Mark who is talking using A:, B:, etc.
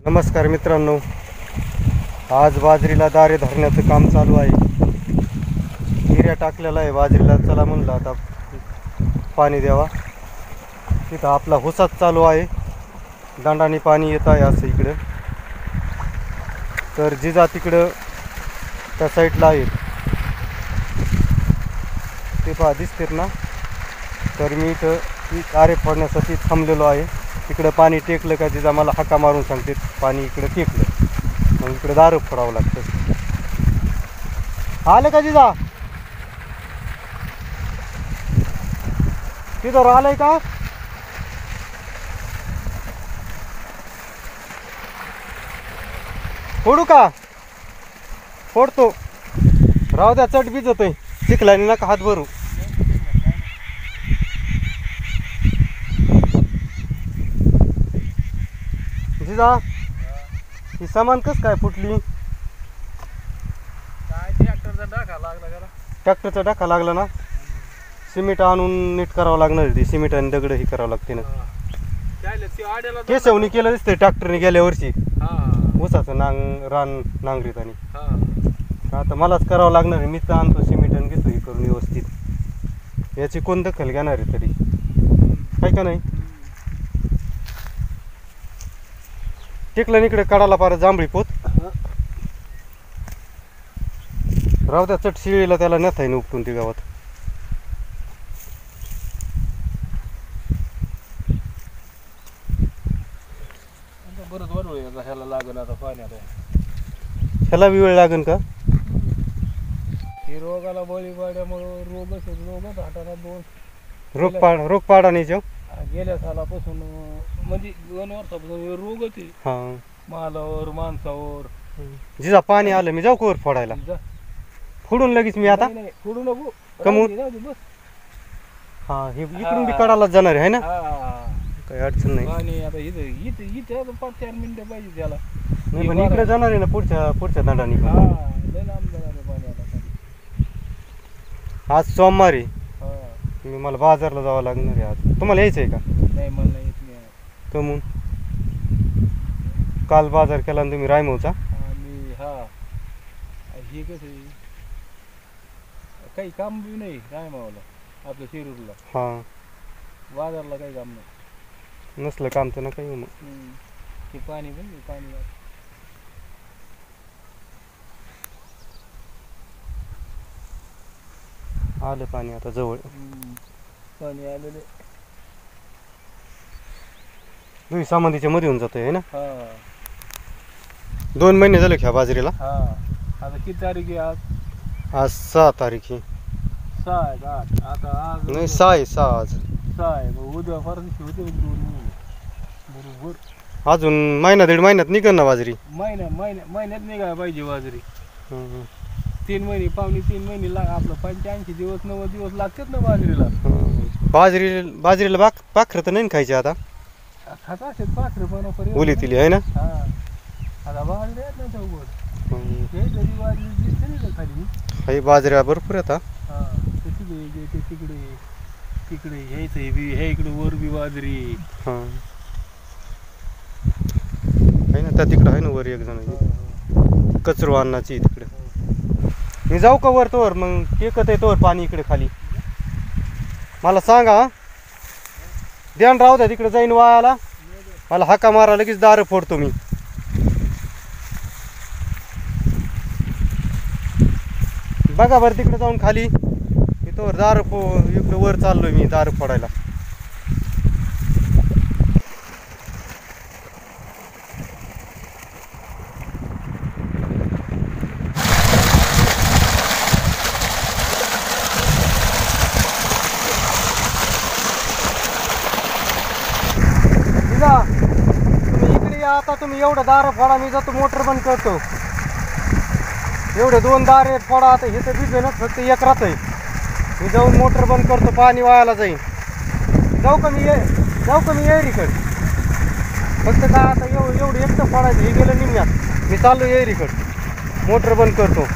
A: नमस्कार मित्रांनो, आज बाजरीला दारे धरण्याचं काम चालू आहे. हिऱ्या टाकलेला आहे बाजरीला. चला म्हणलं आता पाणी द्यावा. तिथं आपला हुसाच चालू आहे, दांडाने पाणी येत आहे असं इकडं. तर जिजा तिकडं त्या साईडला आहेत ते पहा दिसतात ना. तर मी इथं दारे फोडण्यासाठी थांबलेलो आहे. इकडं पाणी टेकलं का जिजा मला हाका मारून सांगते पाणी इकडं टेकलं, मग इकडं दारं फोडावं लागतं. आले का जिजा? तिथं आलंय का? फोडू का? फोडतो. राहू द्या, चट भिजतोय चिखलाने, नका हात भरू. जिजा ही सामान कस काय फुटली? ट्रॅक्टरचा टाका लागला ना. सिमेंट आणून नीट करावं लागणार. ती सिमेंट आणि दगड ही करावं लागते ना. केशवनी केलं दिसतंय ट्रॅक्टरने गेल्या वर्षी. ऊसाचं रान नांगरीत आणि आता मलाच करावं लागणार आहे. मीच आणतो सिमेंट आणि घेतो हे करून व्यवस्थित. याची कोण दखल घेणार आहे तरी, काय का नाही? टेकलं इकडे काढायला पार जांभळी पोत. राहू द्या, चट शिळीला त्याला नेता येईन उपटून ती गावात. ह्याला बी वेळ लागेल का?
B: रोगाला बळी पडल्यामुळे रोगच हाताला
A: रोग पाडा नाही जेव.
B: गेल्या सालापासून म्हणजे 2 वर्षापासून रोगच आहे. मालावर माणसावर.
A: जिजा पाणी आलं, मी जाऊ कोर फोडायला. फोडून लगेच मी आता
B: फोडू नको.
A: कमून हा हे इकडून बी काढायलाच जाणार आहे ना. काही अडचण नाही.
B: पाणी आता इथे 5-4 मिनिटं पाहिजे त्याला.
A: नाही पण इकडे जाणार आहे ना पुढच्या दंडाने.
B: लय लांब जाणार आहे पाणी आता.
A: आज सोमवार आहे, मला बाजारला जावं लागणार आहे. आज तुम्हाला यायचं आहे का?
B: नाही, मला येत नाही.
A: कमून काल बाजार केला ना तुम्ही रायमोचा.
B: मी हे कसं काही काम बी नाही रायमावला आपल्या शिरूरला. बाजारला काही काम नाही.
A: नसलं काम तर ना काही मग
B: ते पाणी पण पाणी
A: आलं पाणी आता जवळ.
B: पाणी आलेलं
A: तुम्ही सामांतीच्या मध्ये होऊन जातोय ना. 2 महिने झाले ह्या बाजरीला.
B: आता किती तारीख आहे आज?
A: आज 6 तारीख आहे.
B: 6 आहे का? आता आज
A: नाही 6 आहे. 6 आज
B: 6 आहे. उद्या परत होते 2 महिने बरोबर.
A: अजून महिना 1.5 महिन्यात निघन ना बाजरी.
B: महिन्यात निघायला पाहिजे बाजरी. 3 महिने पावणे 3 महिने आपलं 85 दिवस 90 दिवस लागतात ना बाजरीला.
A: बाजरीला पाखरं तर नाही खायचे आता.
B: खाता असेल पाखरं
A: ओली तिली आहे ना.
B: आता बाजरी आहेत ना चौकट. हे तरी बाजरी दिसते नाही का खाली.
A: काही बाजऱ्या भरपूर आता.
B: तिकडे हे इकडे वर बी बाजरी.
A: आहे ना त्या तिकडं आहे ना वर एक जण कचरो अन्नाची तिकडे. मी जाऊ का वर तोवर? मग टेकत आहे तोवर पाणी इकडे खाली. मला सांगा, ध्यान राहू द्या. तिकडे जाईन वायाला, मला हाका मारा, लगेच दारं फोडतो मी. बघा बरं तिकडे जाऊन खाली तोवर दारं इकडे वर चाललोय मी दारं फोडायला. तुम्ही इकडे या. आता तुम्ही एवढं दारं फोडा, मी जातो मोटर बंद करतो. एवढे 2 दारे फोडा. आता हे तर भिजलं ना, फक्त एक राहत आहे. मी जाऊन मोटर बंद करतो, पाणी वायाला जाईल. जाऊ का मी येरीकडे? फक्त काय आता एवढं एकटं फोडायचं. हे गेलं निम्म्यात. मी चाललो येरीकडे, मोटर बंद करतो.